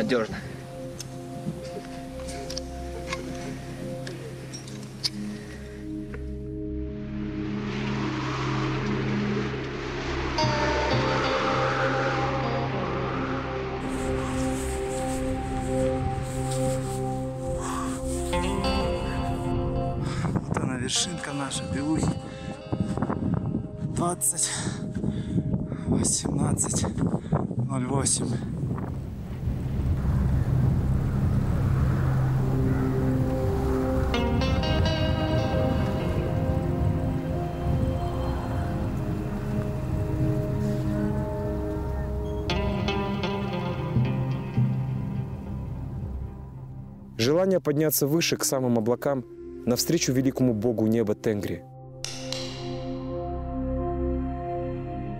надежно. Вот она, вершинка наша, Белухи. 20, 18, 08. Желание подняться выше, к самым облакам, навстречу великому богу неба Тенгри.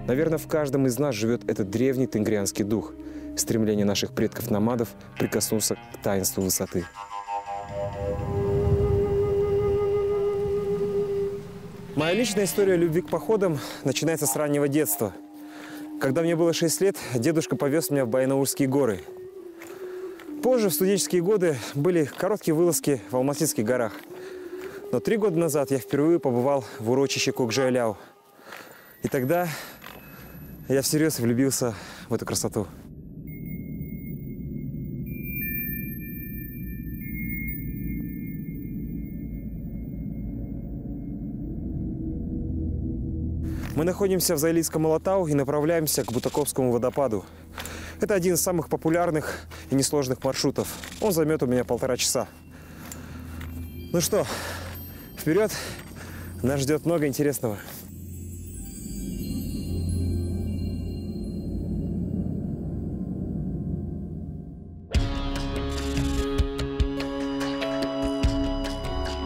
Наверное, в каждом из нас живет этот древний тенгрианский дух, стремление наших предков-номадов прикоснуться к таинству высоты. Моя личная история любви к походам начинается с раннего детства. Когда мне было 6 лет, дедушка повез меня в Баянаульские горы. Позже, в студенческие годы, были короткие вылазки в Алматинских горах. Но 3 года назад я впервые побывал в урочище Кокжайляу. И тогда я всерьез влюбился в эту красоту. Мы находимся в Заилийском Алатау и направляемся к Бутаковскому водопаду. Это один из самых популярных и несложных маршрутов. Он займет у меня 1,5 часа. Ну что, вперед! Нас ждет много интересного.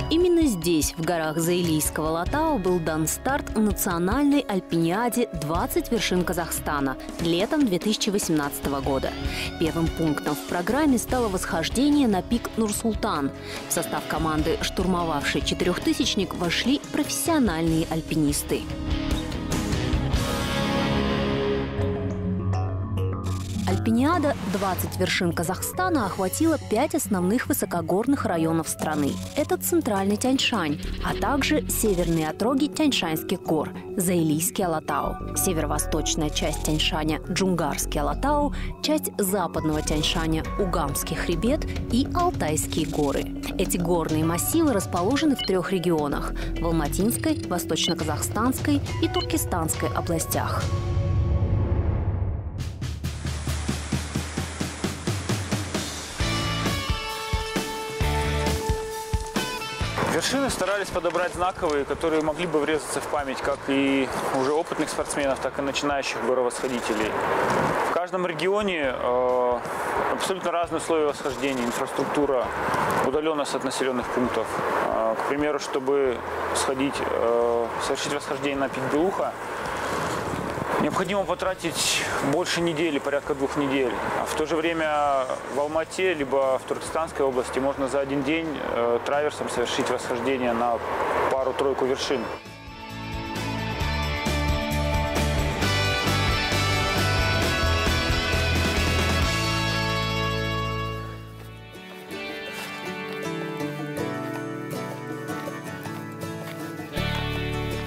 Именно здесь, в горах Заилийского Алатау, был дан старт национальной альпиниаде «20 вершин Казахстана» летом 2018 года. Первым пунктом в программе стало восхождение на пик Нур-Султан. В состав команды, штурмовавшей 4000-ник, вошли профессиональные альпинисты. Альпиниада «20 вершин Казахстана» охватила 5 основных высокогорных районов страны. Это центральный Тянь-Шань, а также северные отроги Тянь-Шаньских гор – Заилийский Алатау, северо-восточная часть Тянь-Шаня – Джунгарский Алатау, часть западного Тянь-Шаня – Угамский хребет и Алтайские горы. Эти горные массивы расположены в 3 регионах – в Алматинской, Восточно-Казахстанской и Туркестанской областях. Вершины старались подобрать знаковые, которые могли бы врезаться в память как и уже опытных спортсменов, так и начинающих горовосходителей. В каждом регионе абсолютно разные условия восхождения, инфраструктура, удаленность от населенных пунктов. К примеру, чтобы совершить восхождение на пик Белуха, необходимо потратить больше недели, порядка 2 недель. А в то же время в Алмате, либо в Туркестанской области можно за 1 день траверсом совершить восхождение на пару-тройку вершин.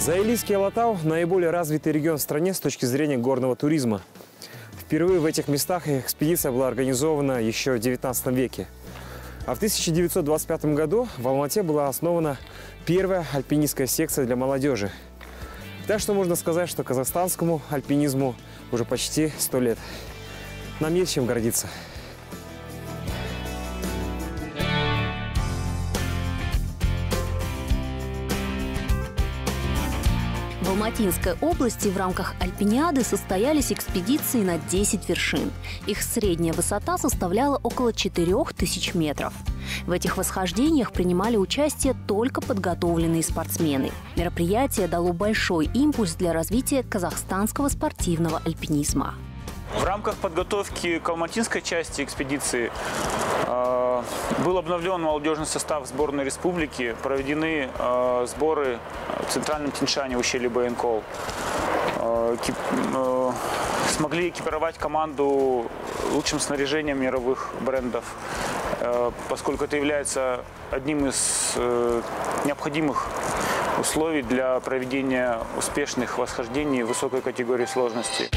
Заилийский Алатау – наиболее развитый регион в стране с точки зрения горного туризма. Впервые в этих местах экспедиция была организована еще в XIX веке. А в 1925 году в Алмате была основана первая альпинистская секция для молодежи. Так что можно сказать, что казахстанскому альпинизму уже почти 100 лет. Нам есть чем гордиться. В Алматинской области в рамках альпиниады состоялись экспедиции на 10 вершин. Их средняя высота составляла около 4000 метров. В этих восхождениях принимали участие только подготовленные спортсмены. Мероприятие дало большой импульс для развития казахстанского спортивного альпинизма. В рамках подготовки к алматинской части экспедиции был обновлен молодежный состав сборной республики, проведены сборы в центральном Тянь-Шане, ущелье Баянкол. смогли экипировать команду лучшим снаряжением мировых брендов, поскольку это является одним из необходимых условий для проведения успешных восхождений высокой категории сложности.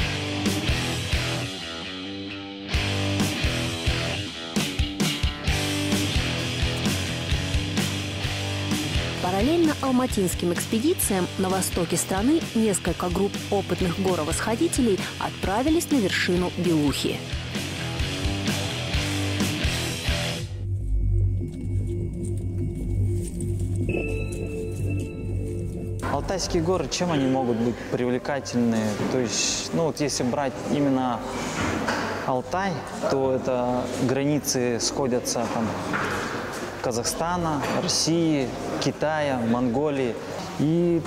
Параллельно алматинским экспедициям на востоке страны несколько групп опытных горовосходителей отправились на вершину Белухи. Алтайские горы, чем они могут быть привлекательны? То есть, ну вот если брать именно Алтай, то это границы сходятся там Казахстана, России, Китая, Монголии. И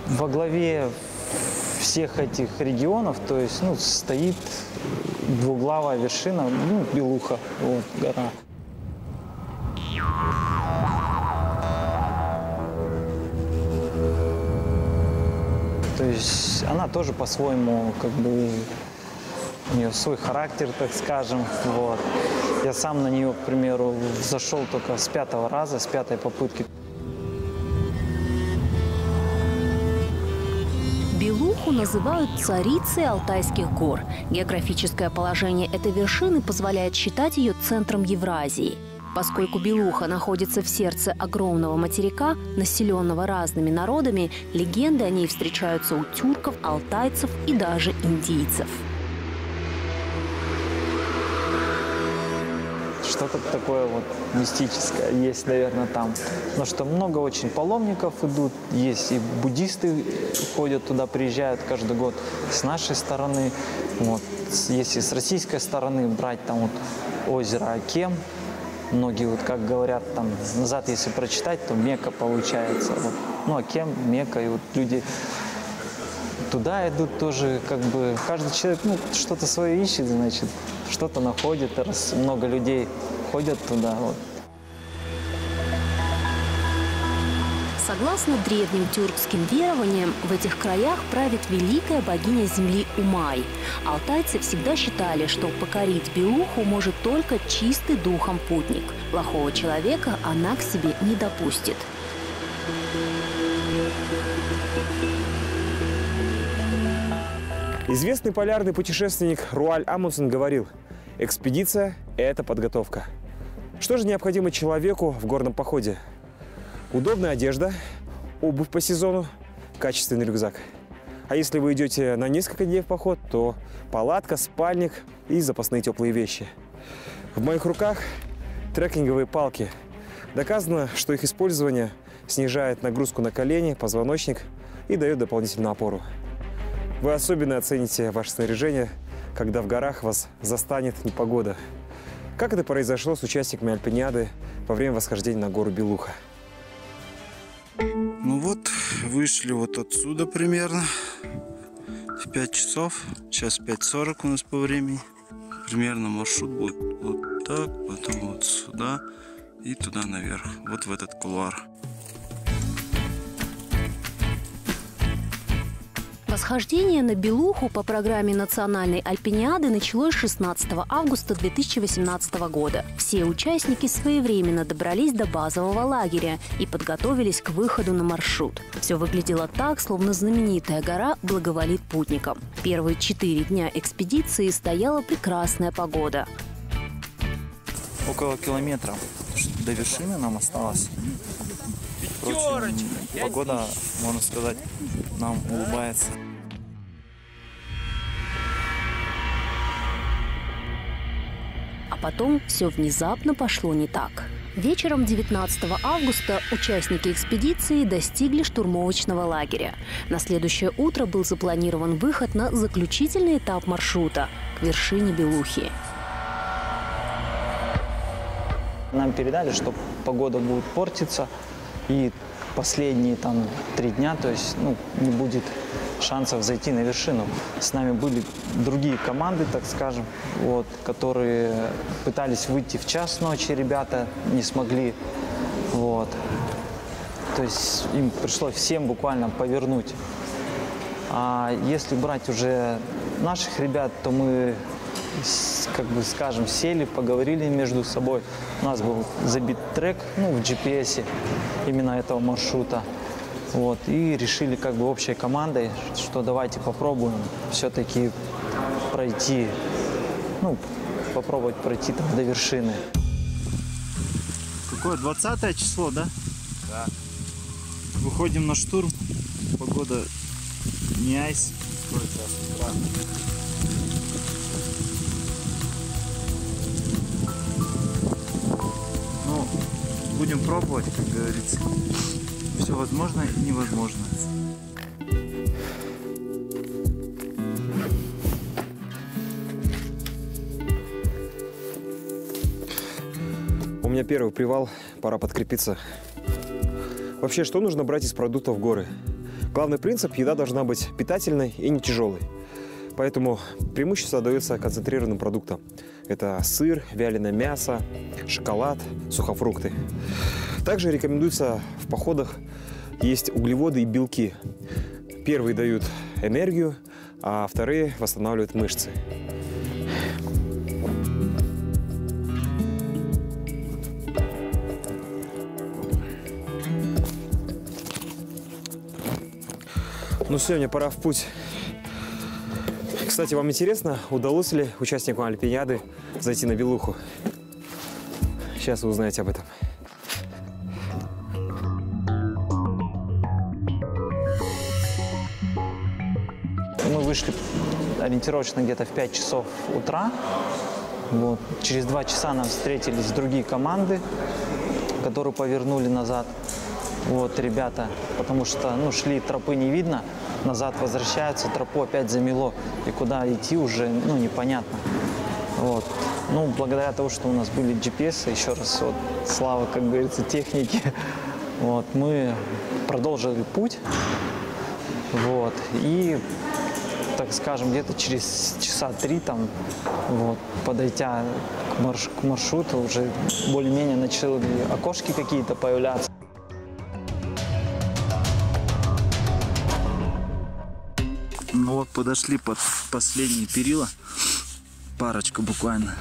во главе всех этих регионов, то есть, ну, стоит двуглавая вершина, ну, Белуха, вот, гора. То есть она тоже по-своему, как бы, у нее свой характер, так скажем. Вот. Я сам на нее, к примеру, зашел только с 5-го раза, с 5-й попытки. Белуху называют царицей Алтайских гор. Географическое положение этой вершины позволяет считать ее центром Евразии. Поскольку Белуха находится в сердце огромного материка, населенного разными народами, легенды о ней встречаются у тюрков, алтайцев и даже индийцев. Что-то такое вот мистическое есть, наверное, там. Потому что много очень паломников идут, есть и буддисты ходят туда, приезжают каждый год с нашей стороны. Вот. Если с российской стороны брать там вот озеро Акем, многие, вот как говорят, там назад, если прочитать, то Мекка получается. Вот. Ну, Акем, Мекка, и вот люди туда идут тоже, как бы, каждый человек, ну, что-то свое ищет, значит, что-то находит, раз много людей ходят туда, вот. Согласно древним тюркским верованиям, в этих краях правит великая богиня земли Умай. Алтайцы всегда считали, что покорить Белуху может только чистый духом путник. Плохого человека она к себе не допустит. Известный полярный путешественник Руаль Амундсен говорил: экспедиция – это подготовка. Что же необходимо человеку в горном походе? Удобная одежда, обувь по сезону, качественный рюкзак. А если вы идете на несколько дней в поход, то палатка, спальник и запасные теплые вещи. В моих руках трекинговые палки. Доказано, что их использование снижает нагрузку на колени, позвоночник и дает дополнительную опору. Вы особенно оцените ваше снаряжение, когда в горах вас застанет непогода. Как это произошло с участниками Альпиниады во время восхождения на гору Белуха? Ну вот, вышли вот отсюда примерно в 5 часов. Сейчас 5:40 у нас по времени. Примерно маршрут будет вот так, потом вот сюда и туда наверх, вот в этот кулуар. Восхождение на Белуху по программе национальной альпиниады началось 16 августа 2018 года. Все участники своевременно добрались до базового лагеря и подготовились к выходу на маршрут. Все выглядело так, словно знаменитая гора благоволит путникам. Первые 4 дня экспедиции стояла прекрасная погода. Около километра до вершины нам осталось. Впрочем, погода, можно сказать, нам улыбается. А потом все внезапно пошло не так. Вечером 19 августа участники экспедиции достигли штурмовочного лагеря. На следующее утро был запланирован выход на заключительный этап маршрута – к вершине Белухи. Нам передали, что погода будет портиться, и последние там 3 дня, то есть, ну, не будет шансов зайти на вершину. С нами были другие команды, так скажем, вот, которые пытались выйти в час ночи, ребята не смогли. Вот. То есть им пришлось всем буквально повернуть А если брать уже наших ребят, то мы, как бы скажем, сели, поговорили между собой. У нас был забит трек, ну, в GPS именно этого маршрута. Вот, и решили как бы общей командой, что давайте попробуем все-таки пройти, ну, попробовать пройти там до вершины. Какое, 20 число, да? Да. Выходим на штурм. Погода не айс. Ну, будем пробовать, как говорится. Все возможно и невозможно. У меня первый привал, пора подкрепиться. Вообще, что нужно брать из продуктов в горы? Главный принцип – еда должна быть питательной и не тяжелой. Поэтому преимущество дается концентрированным продуктам. Это сыр, вяленое мясо, шоколад, сухофрукты. Также рекомендуется в походах есть углеводы и белки. Первые дают энергию, а вторые восстанавливают мышцы. Ну все, мне пора в путь. Кстати, вам интересно, удалось ли участникам Альпиниады зайти на Белуху? Сейчас вы узнаете об этом. Мы вышли ориентировочно где-то в 5 часов утра. Вот. Через 2 часа нам встретились другие команды, которые повернули назад. Вот, ребята, потому что, ну, шли, тропы не видно, назад возвращаются, тропу опять замело, и куда идти уже, ну, непонятно. Вот. Ну, благодаря тому, что у нас были GPS, еще раз, вот, слава, как говорится, технике, вот, мы продолжили путь, вот, и, так скажем, где-то через часа 3, там, вот, подойдя к маршруту, уже более-менее начали окошки какие-то появляться. Ну вот, подошли под последние перила. Парочка буквально.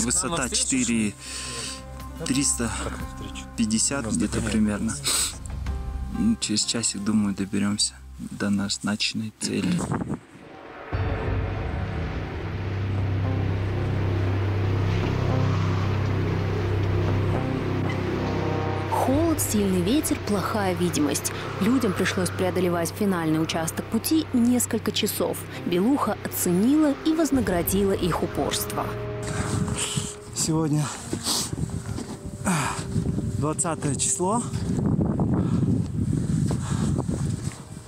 Высота 4,350 где-то примерно. Ну, через часик, думаю, доберемся до назначенной цели. Холод, сильный ветер, плохая видимость. Людям пришлось преодолевать финальный участок пути несколько часов. Белуха оценила и вознаградила их упорство. Сегодня 20 число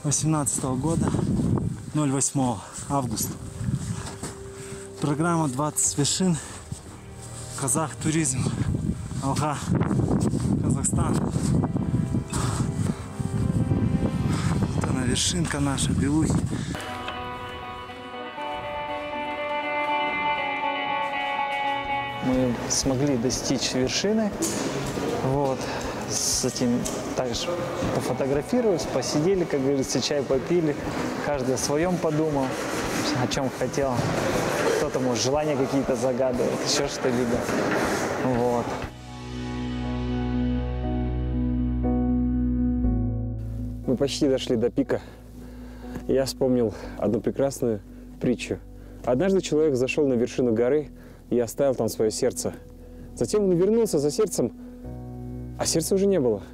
2018 года, 08 августа. Программа 20 вершин. Казах туризм. Алга. Казахстан. Вот она, вершинка наша, Белухи. Мы смогли достичь вершины. Вот. С этим также пофотографировались, посидели, как говорится, чай попили. Каждый о своем подумал, о чем хотел. Кто-то, может, желания какие-то загадывает, еще что-либо. Вот. Мы почти дошли до пика. Я вспомнил одну прекрасную притчу. Однажды человек зашел на вершину горы и оставил там свое сердце. Затем он вернулся за сердцем, а сердца уже не было.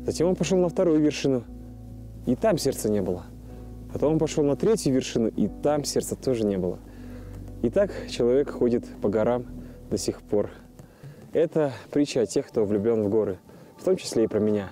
Затем он пошел на вторую вершину, и там сердца не было. Потом он пошел на третью вершину, и там сердца тоже не было. И так человек ходит по горам до сих пор. Это притча о тех, кто влюблен в горы, в том числе и про меня.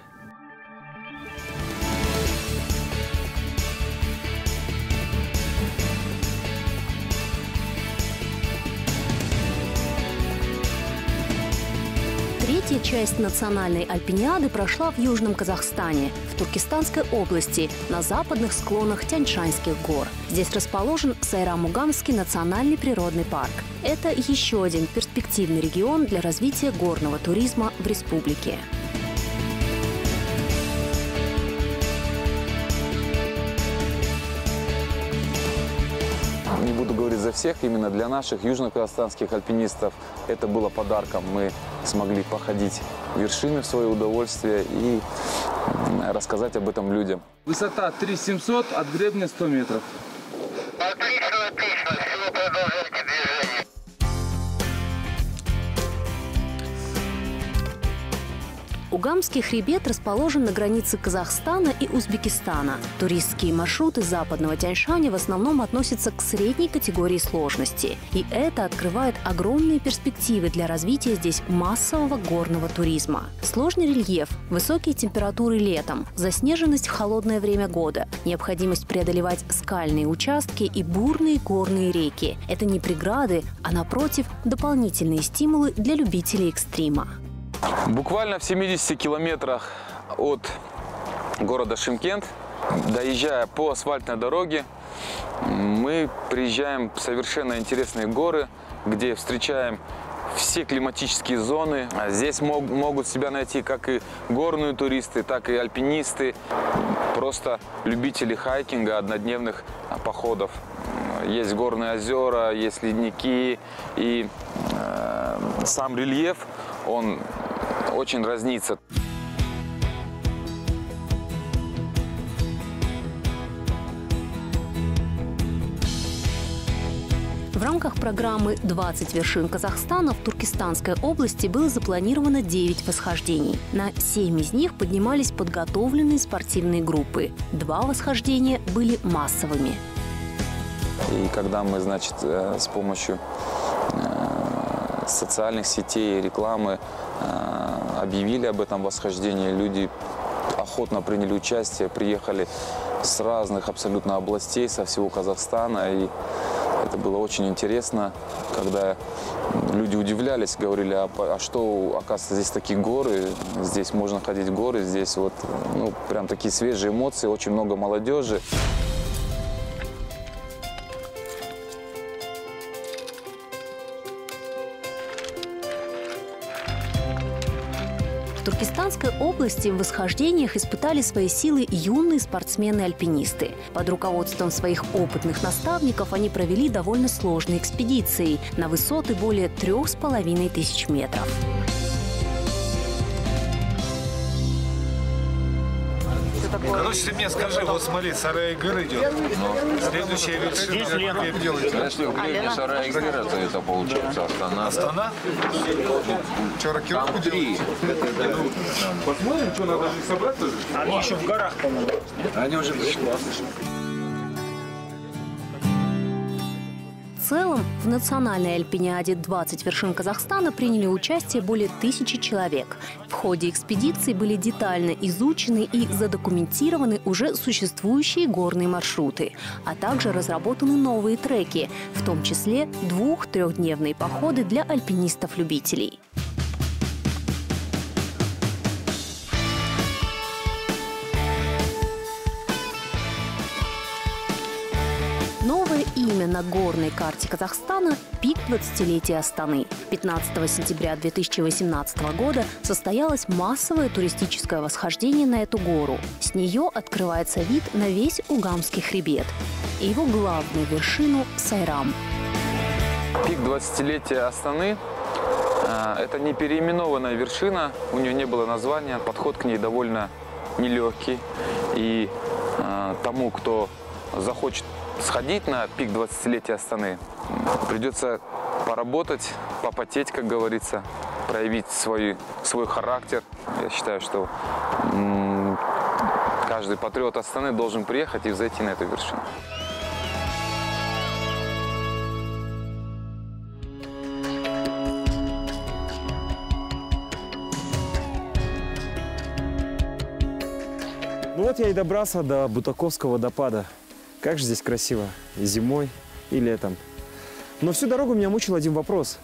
Третья часть национальной альпиниады прошла в Южном Казахстане, в Туркестанской области, на западных склонах Тяньшанских гор. Здесь расположен Сайрам-Мугамский национальный природный парк. Это еще один перспективный регион для развития горного туризма в республике. не буду говорить за всех, именно для наших южно-казахстанских альпинистов это было подарком. Мы смогли походить вершины в свое удовольствие и рассказать об этом людям. Высота 3700, от гребня 100 метров. Отлично, отлично. Все, продолжайте движение. Угамский хребет расположен на границе Казахстана и Узбекистана. Туристские маршруты западного Тянь-Шаня в основном относятся к средней категории сложности. И это открывает огромные перспективы для развития здесь массового горного туризма. Сложный рельеф, высокие температуры летом, заснеженность в холодное время года, необходимость преодолевать скальные участки и бурные горные реки – это не преграды, а, напротив, дополнительные стимулы для любителей экстрима. Буквально в 70 километрах от города Шымкент, доезжая по асфальтной дороге, мы приезжаем в совершенно интересные горы, где встречаем все климатические зоны. Здесь могут себя найти как и горные туристы, так и альпинисты, просто любители хайкинга, однодневных походов. Есть горные озера, есть ледники, и сам рельеф, он очень разнится. В рамках программы «20 вершин Казахстана» в Туркестанской области было запланировано 9 восхождений. На 7 из них поднимались подготовленные спортивные группы. 2 восхождения были массовыми. И когда мы, значит, с помощью социальных сетей и рекламы объявили об этом восхождении, люди охотно приняли участие, приехали с разных абсолютно областей, со всего Казахстана. И это было очень интересно, когда люди удивлялись, говорили, а что, оказывается, здесь такие горы, здесь можно ходить в горы, здесь вот, ну, прям такие свежие эмоции, очень много молодежи. В Туркестанской области в восхождениях испытали свои силы юные спортсмены-альпинисты. Под руководством своих опытных наставников они провели довольно сложные экспедиции на высоты более 3500 метров. Короче, ты мне скажи, вот смотри, Сарай-Гыр идет. Следующая вершина, как делаете? Если в гребне Сарай-Гыр, то это получается Астана. Астана? Что, рокировку делаете? Посмотрим, что надо собрать тоже. Они еще в горах, по-моему. Они уже пришли. В целом, в национальной альпиниаде «20 вершин Казахстана» приняли участие более 1000 человек. В ходе экспедиции были детально изучены и задокументированы уже существующие горные маршруты, а также разработаны новые треки, в том числе 2-3-дневные походы для альпинистов-любителей. Новое имя на горной карте Казахстана – пик 20-летия Астаны. 15 сентября 2018 года состоялось массовое туристическое восхождение на эту гору. С нее открывается вид на весь Угамский хребет и его главную вершину – Сайрам. Пик 20-летия Астаны – это не переименованная вершина, у нее не было названия, подход к ней довольно нелегкий. И тому, кто захочет сходить на пик 20-летия Астаны, придется поработать, попотеть, как говорится, проявить свой характер. Я считаю, что каждый патриот Астаны должен приехать и взойти на эту вершину. Ну вот я и добрался до Бутаковского водопада. Как же здесь красиво, и зимой, и летом. Но всю дорогу меня мучил один вопрос.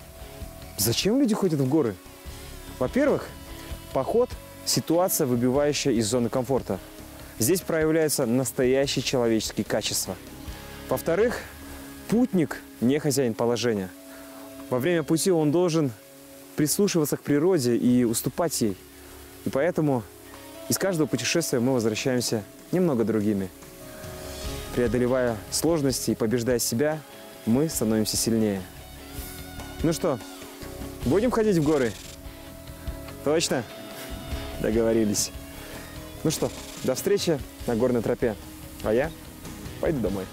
Зачем люди ходят в горы? Во-первых, поход – ситуация, выбивающая из зоны комфорта. Здесь проявляются настоящие человеческие качества. Во-вторых, путник не хозяин положения. Во время пути он должен прислушиваться к природе и уступать ей. И поэтому из каждого путешествия мы возвращаемся немного другими. Преодолевая сложности и побеждая себя, мы становимся сильнее. Ну что, будем ходить в горы? Точно? Договорились. Ну что, до встречи на горной тропе. А я пойду домой.